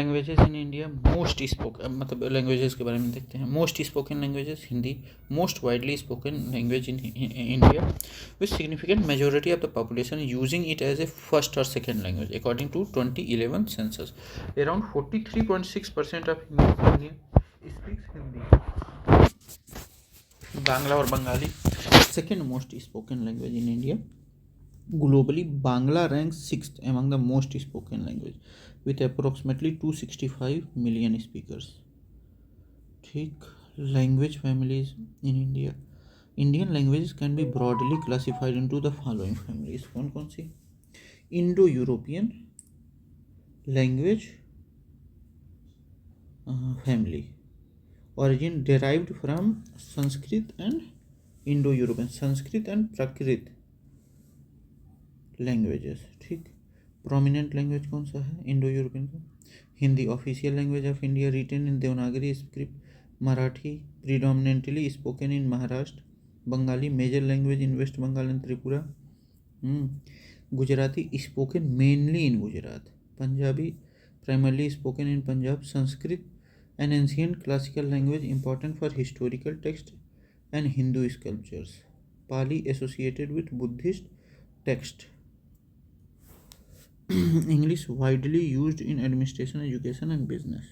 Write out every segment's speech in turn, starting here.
Languages in India most spoken, मतलब languages के बारे में देखते हैं। Most spoken languages Hindi, most widely spoken language in India with significant majority of the population using it as a first और second language according to 2011 census. Around 43.6% of Indian speaks Hindi, Bangla और Bengali. Second most spoken language in India globally, Bangla ranks 6th among the most spoken language with approximately 265 million speakers. ठीक, language families in India. Indian languages can be broadly classified into the following families. कौन कौन सी? Indo-European language family, origin derived from Sanskrit and Indo-European, Sanskrit and Prakrit languages. ठीक, prominent language कौन सा है Indo European का? Hindi, official language of India written in Devanagari script. Marathi, predominantly spoken in Maharashtra. Bengali, major language in West Bengal and Tripura. Gujarati, spoken mainly in Gujarat. Punjabi, primarily spoken in Punjab. Sanskrit, an ancient classical language important for historical text and Hindu sculptures. Pali, associated with Buddhist text. English widely used in administration, education and business।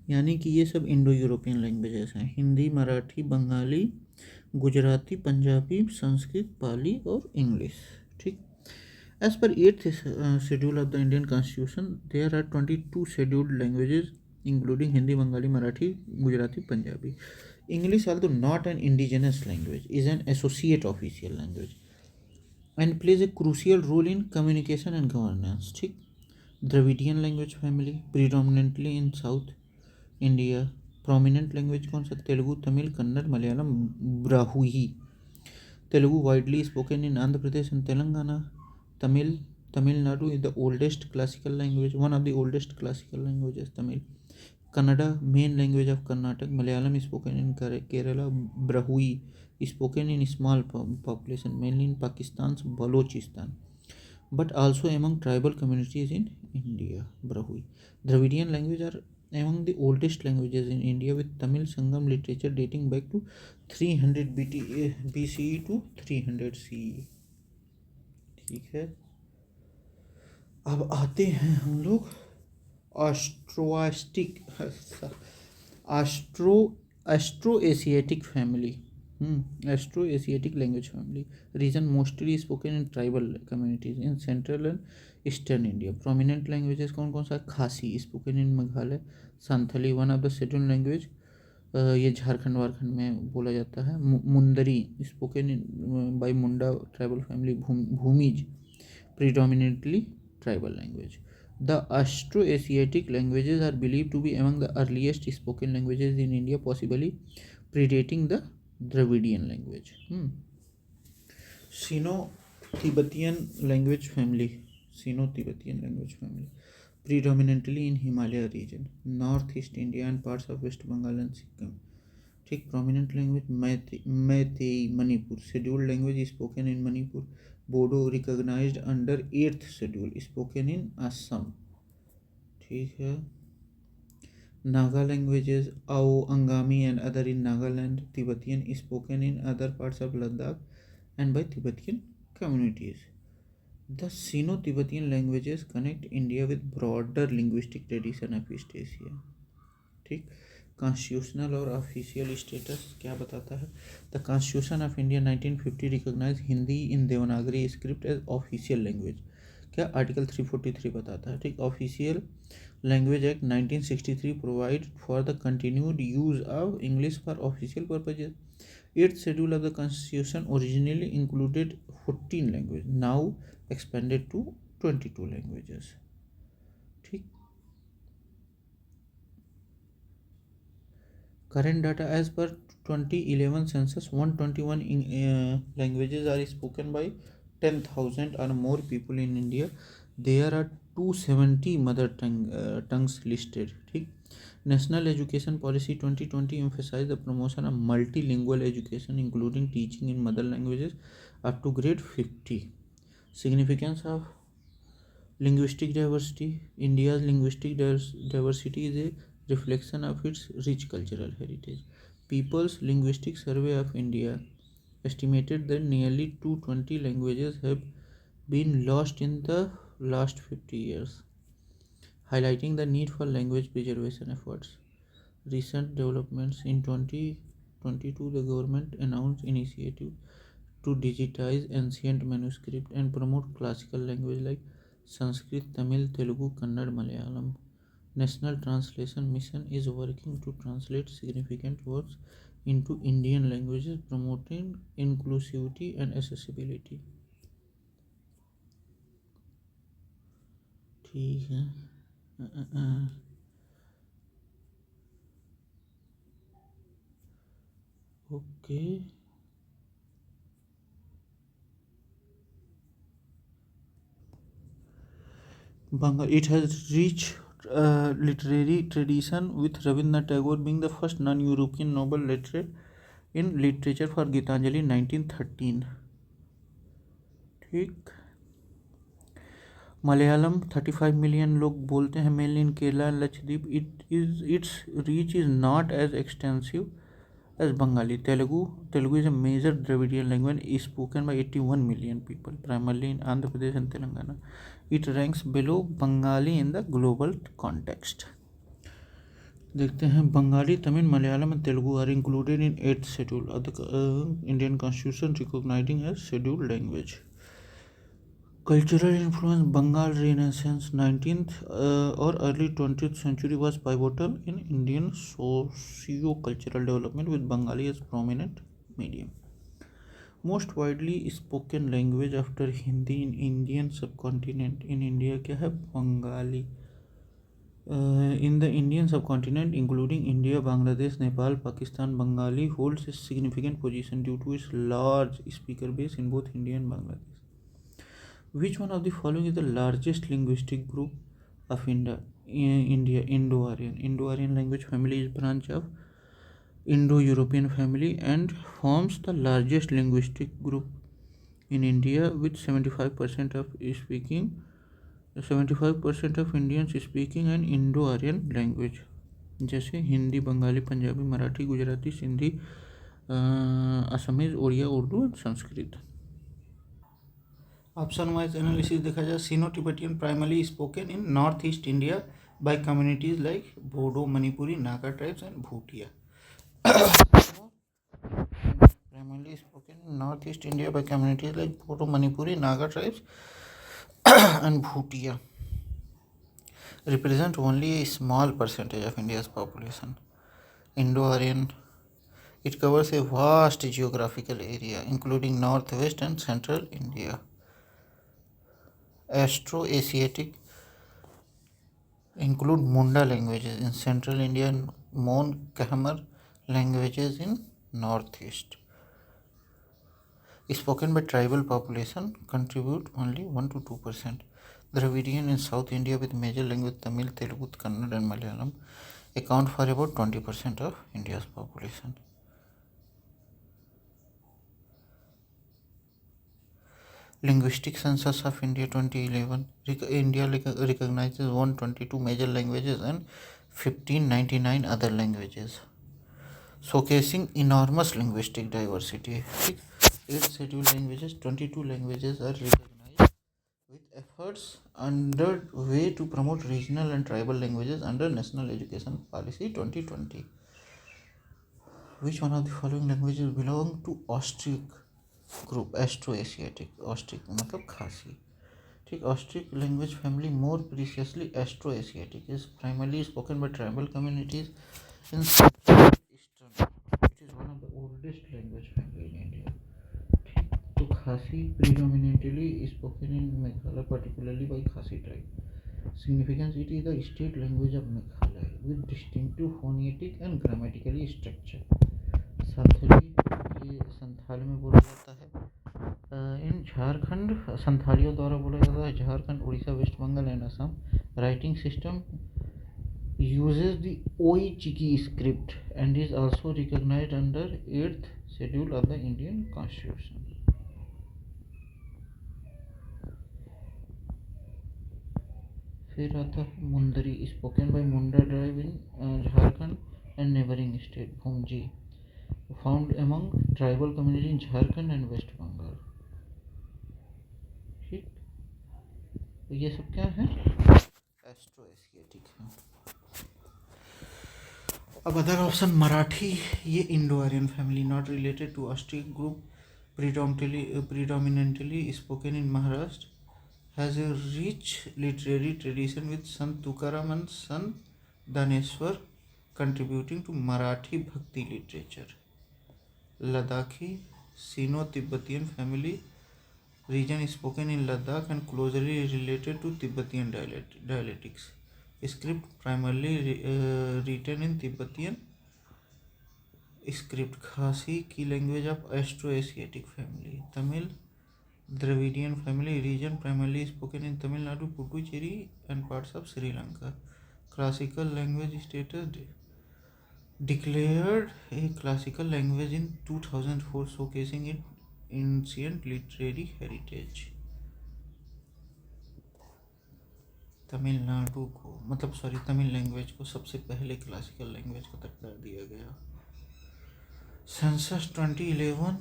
यानी कि ये सब Indo European languages हैं। हिंदी, मराठी, बंगाली, गुजराती, पंजाबी, संस्कृत, पाली और English. ठीक, as पर 8th schedule of the Indian constitution there are 22 scheduled languages including Hindi, Bengali, Marathi, Gujarati, Punjabi. English, although not an indigenous language, is an associate official language and plays a crucial role in communication and governance। ठीक, Dravidian language family predominantly इन south India. Prominent language कौन सा? Telugu, Tamil, Kannada, Malayalam, Brahui. Telugu widely spoken in Andhra Pradesh and Telangana. Tamil Nadu is the oldest classical language, one of the oldest classical languages Tamil. Kannada, main language of Karnataka. Malayalam spoken in Kerala. Brahui spoken in small population mainly in Pakistan, Balochistan, but also among tribal communities in India. Brahui. Dravidian language are among the oldest languages in India with Tamil Sangam literature dating back to 300 BCE to 300 CE। ठीक है, अब आते हैं हम लोग Austroasiatic family. Austroasiatic language family. Region mostly spoken in tribal communities in central and eastern India. Prominent languages कौन कौन सा? Khasi, spoken in Meghalaya. Santhali, one of the scheduled language, ये झारखंड वारखंड में बोला जाता है। Mundari, spoken in by Munda tribal family. Bhumij, predominantly tribal language. The Austroasiatic languages are believed to be among the earliest spoken languages in India, possibly predating the Dravidian language। Sino-Tibetan language family, Sino-Tibetan language family, predominantly in Himalaya region, northeast India and parts of West Bengal and Sikkim। ठीक, prominent language Meitei, Manipur, scheduled language spoken in Manipur। Bodo, recognized under 8th schedule, spoken in Assam। ठीक है, Naga languages आओ, Angami and other in Nagaland। Tibetan spoken in other parts of Ladakh and by Tibetan communities। The Sino-Tibetan languages connect India with broader linguistic tradition of East Asia। ठीक, constitutional और official status क्या बताता है? The constitution of India 1950 recognise Hindi in Devanagari script as official language. क्या? Article 343 बताता है। ठीक, official language act 1963 provide for the continued use of English for official purposes. 8th schedule of the constitution originally included 14 language, now expanded to 22 languages. ठीक, current data as per 2011 census 121 languages are spoken by 10,000 or more people in India। There are 270 mother tongues listed। ठीक, national education policy 2020 emphasize the promotion of multilingual education including teaching in mother languages up to grade 50। significance of Linguistic diversity. India's linguistic diversity is a reflection of its rich cultural heritage. People's Linguistic Survey of India estimated that nearly 220 languages have been lost in the last 50 years, highlighting the need for language preservation efforts. Recent developments in 2022, the government announced initiative to digitize ancient manuscript and promote classical language like Sanskrit, Tamil, Telugu, Kannada, Malayalam. National Translation Mission is working to translate significant works into Indian languages, promoting inclusivity and accessibility. ठीक है. Okay. Bengal. It has rich literary tradition, with Rabindranath Tagore being the first non-European Nobel laureate in literature for Gitanjali 1913. ठीक. Malayalam 35 million लोग बोलते हैं, mainly in Kerala and Lakshadweep. Its reach is not as extensive as Bengali. Telugu is a major Dravidian language spoken by 81 million people, primarily in Andhra Pradesh and Telangana. It ranks below Bengali in the global context. देखते हैं. Bengali, Tamil, Malayalam and Telugu are included in 8th schedule of the Indian Constitution, recognizing as scheduled language. Cultural influence. Bengal Renaissance 19th or early 20th century was pivotal in Indian socio-cultural development, with Bengali as prominent medium. Most widely spoken language after Hindi in Indian subcontinent. In India क्या है? Bengali. In the Indian subcontinent, including India, Bangladesh, Nepal, Pakistan, Bengali holds a significant position due to its large speaker base in both India and Bangladesh. Which one of the following is the largest linguistic group of India? Indo-Aryan. Indo-Aryan language family is branch of Indo-European family and forms the largest linguistic group in India, with 75% of Indians speaking an Indo-Aryan language, जैसे हिंदी, बंगाली, पंजाबी, मराठी, गुजराती, सिंधी, असमीज, उड़िया, उर्दू और Sanskrit. Option wise analysis देखा जाए. Sino Tibetan primarily spoken in north east India by communities like Bodo, Manipuri, Naga tribes and Bhutia. Primarily spoken in north east India by communities like Bodo, Manipuri, Naga tribes and Bhutia. Represent only a small percentage of India's population. Indo-Aryan. It covers a vast geographical area, including northwest and central India. Austro-Asiatic include Munda languages in central India and Mon Khmer languages in northeast. Spoken by tribal population, contribute only 1 to 2%. Dravidian in South India, with major language Tamil, Telugu, Kannada and Malayalam, account for about 20% of India's population. Linguistic Census of India 2011. India recognizes 122 major languages and 1599 other languages, showcasing enormous linguistic diversity. 8 scheduled languages, 22 languages are recognized, with efforts underway to promote regional and tribal languages under National Education Policy 2020. Which one of the following languages belong to Austric group? Austro-Asiatic. Austric मतलब खासी. ठीक. Austric language family, more precisely Austro-Asiatic, is primarily spoken by tribal communities in southeastern. It is one of the oldest language family in India. तो खासी predominantly spoken in Meghalaya, particularly by Khasi tribe. Significance. It is the state language of Meghalaya with distinctive phonetic and grammatical structure. Santhali, ये संथाली में बोला जाता है. इन झारखंड संथालियों द्वारा बोला जाता है. Jharkhand, Orissa, West Bengal and Assam. Writing system uses the Oi Chiki script and is also recognized under 8th schedule of the Indian Constitution. फिर आता है Mundari, spoken by Munda tribe in Jharkhand and neighbouring state Bhumij, found among tribal community in Jharkhand and West Bengal. ठीक, तो ये सब क्या है, astro Asiatic है। अब अदर ऑप्शन, मराठी, ये Indo Aryan family, not related to Austric group, predominantly spoken in Maharashtra, has a rich literary tradition with Sant Tukaram and Sant Daneshwar contributing to Marathi Bhakti literature. Ladakhi, Sino-Tibetan family, region spoken in Ladakh and closely related to Tibetan dialectics. Script primarily written in Tibetan script. Khasi, key language of Austroasiatic family. Tamil, Dravidian family, region primarily spoken in Tamil Nadu, Puducherry and parts of Sri Lanka. Classical language status, declared a classical language in 2004, showcasing its ancient literary heritage. Tamil Nadu को Tamil language को सबसे पहले classical language का दर्जा दिया गया। Census 2011,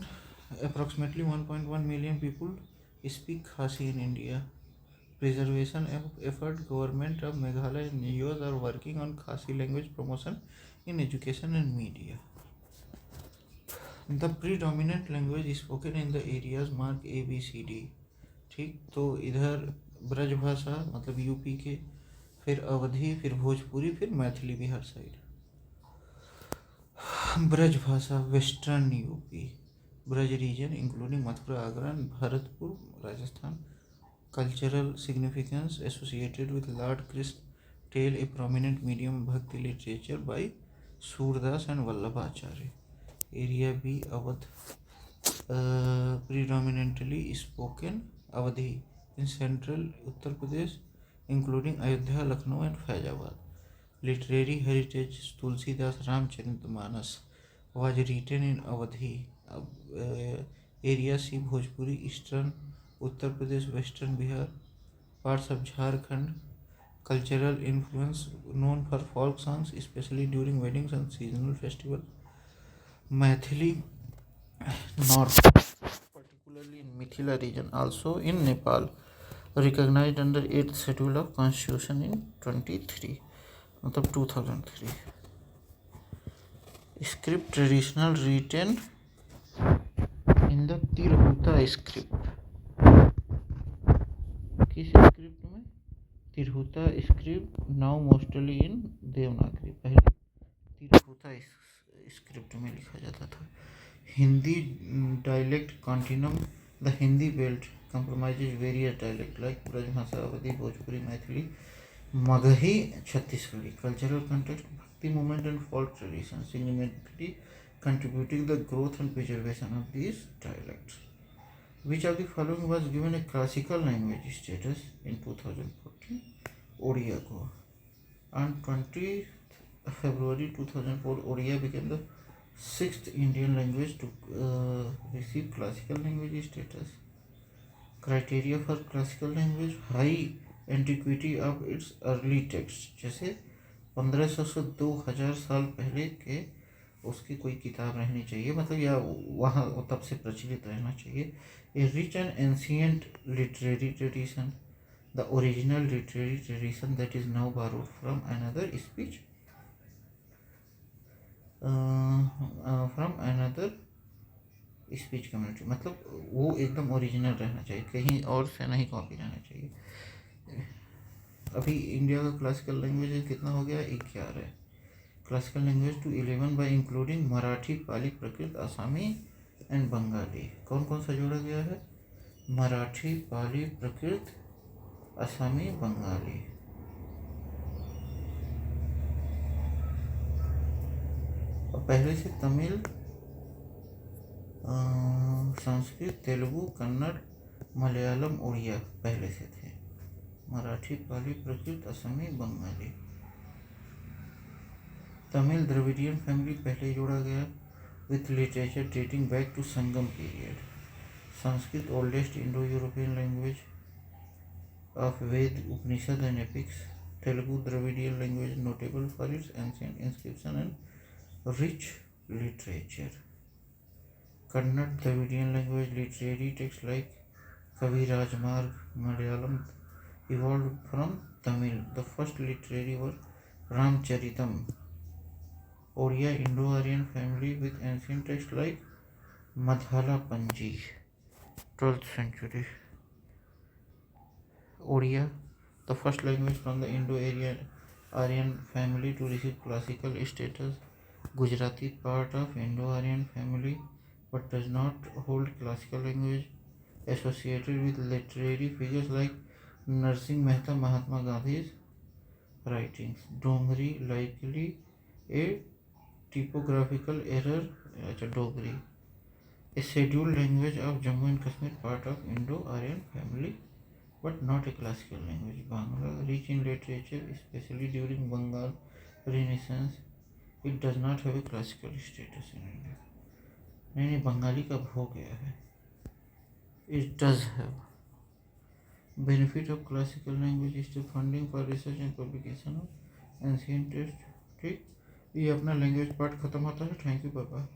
approximately 1.1 million people speak Khasi in India. Preservation effort, government of Meghalaya and NGOs are working on Khasi language promotion in education and media. The predominant language spoken in the areas mark ABCD। ठीक, तो इधर ब्रज भाषा मतलब UP के, फिर अवधी, फिर भोजपुरी, फिर Maithili Bihar side. Braj Bhasha western UP, Braj region including Mathura, Agra, Bharatpur, Rajasthan. Cultural significance associated with lord Krishna tale, a prominent medium bhakti literature by Surdas and Vallabhacharya. Area B Awadh, predominantly spoken Awadhi in central Uttar Pradesh, including Ayodhya, Lucknow and Faizabad. Literary heritage, Tulsidas Ramcharitmanas was written in Awadhi. Area C, Bhojpuri, Eastern Uttar Pradesh, Western Bihar, parts of Jharkhand. Cultural influence, known for folk songs, especially during weddings and seasonal festivals. Maithili, North, particularly in Mithila region, also in Nepal. Recognized under 8th schedule of constitution in 2003। Script traditional written in the Tirhuta script। किस script में, Tirhuta script, now mostly in Devanagari, पहले Tirhuta script में लिखा जाता था। Hindi dialect continuum, the Hindi belt comprises various dialects like Brajbhasha, Awadhi, Bhojpuri, Maithili, Magahi, Chhattisgarhi. Cultural context, Bhakti movement and folk traditions significantly contributing the growth and preservation of these dialects. Which of the following was given a classical language status in 2014? Odia को। On 20th February 2004, Odia became the 6th Indian language to receive classical language status. Criteria for classical language, high antiquity of its early text, जैसे 1500 से 2000 साल पहले के उसकी कोई किताब रहनी चाहिए, मतलब या वहाँ तब से प्रचलित रहना चाहिए। A rich and ancient literary tradition, the original literary tradition that is now borrowed from another speech, from another speech community, मतलब वो एकदम ओरिजिनल रहना चाहिए, कहीं और से नहीं कॉपी रहना चाहिए। अभी इंडिया का क्लासिकल लैंग्वेज कितना हो गया, 11। Classical language to 11 by including Marathi, Pali, Prakrit, Assamese and Bengali. कौन कौन सा जोड़ा गया है, मराठी, पाली, प्राकृत, आसामी, बंगाली। और पहले से तमिल, संस्कृत, तेलुगु, कन्नड़, मलयालम, उड़िया पहले से थे। मराठी, पाली, प्राकृत, असमी, बंगाली। तमिल द्रविडियन फैमिली पहले जोड़ा गया with literature dating back to Sangam period. Sanskrit oldest Indo European language, of Ved, Upanishad and epics. Telugu Dravidian language notable for its ancient inscription and rich literature. Kannada Dravidian language literary texts like Kaviraj Marg, Malayalam evolved from Tamil. The first literary work Ramcharitam. Odia Indo-Aryan family with ancient texts like Madhala Panji, 12th century. Odia, the first language from the Indo-Aryan family to receive classical status. Gujarati, part of Indo-Aryan family but does not hold classical language, associated with literary figures like Narsingh Mehta, Mahatma Gandhi's writings. Dongri, likely a typographical error. Dogri, a scheduled language of Jammu and Kashmir, part of Indo-Aryan family but not a classical language. Bangla, rich in literature, especially during Bengal Renaissance. It does not have a classical status in India. नहीं बंगाली का हो गया है. It does have. Benefit of classical language is to funding for research and publication of ancient text. ठीक, ये अपना language part खत्म होता है. Thank you, bye bye.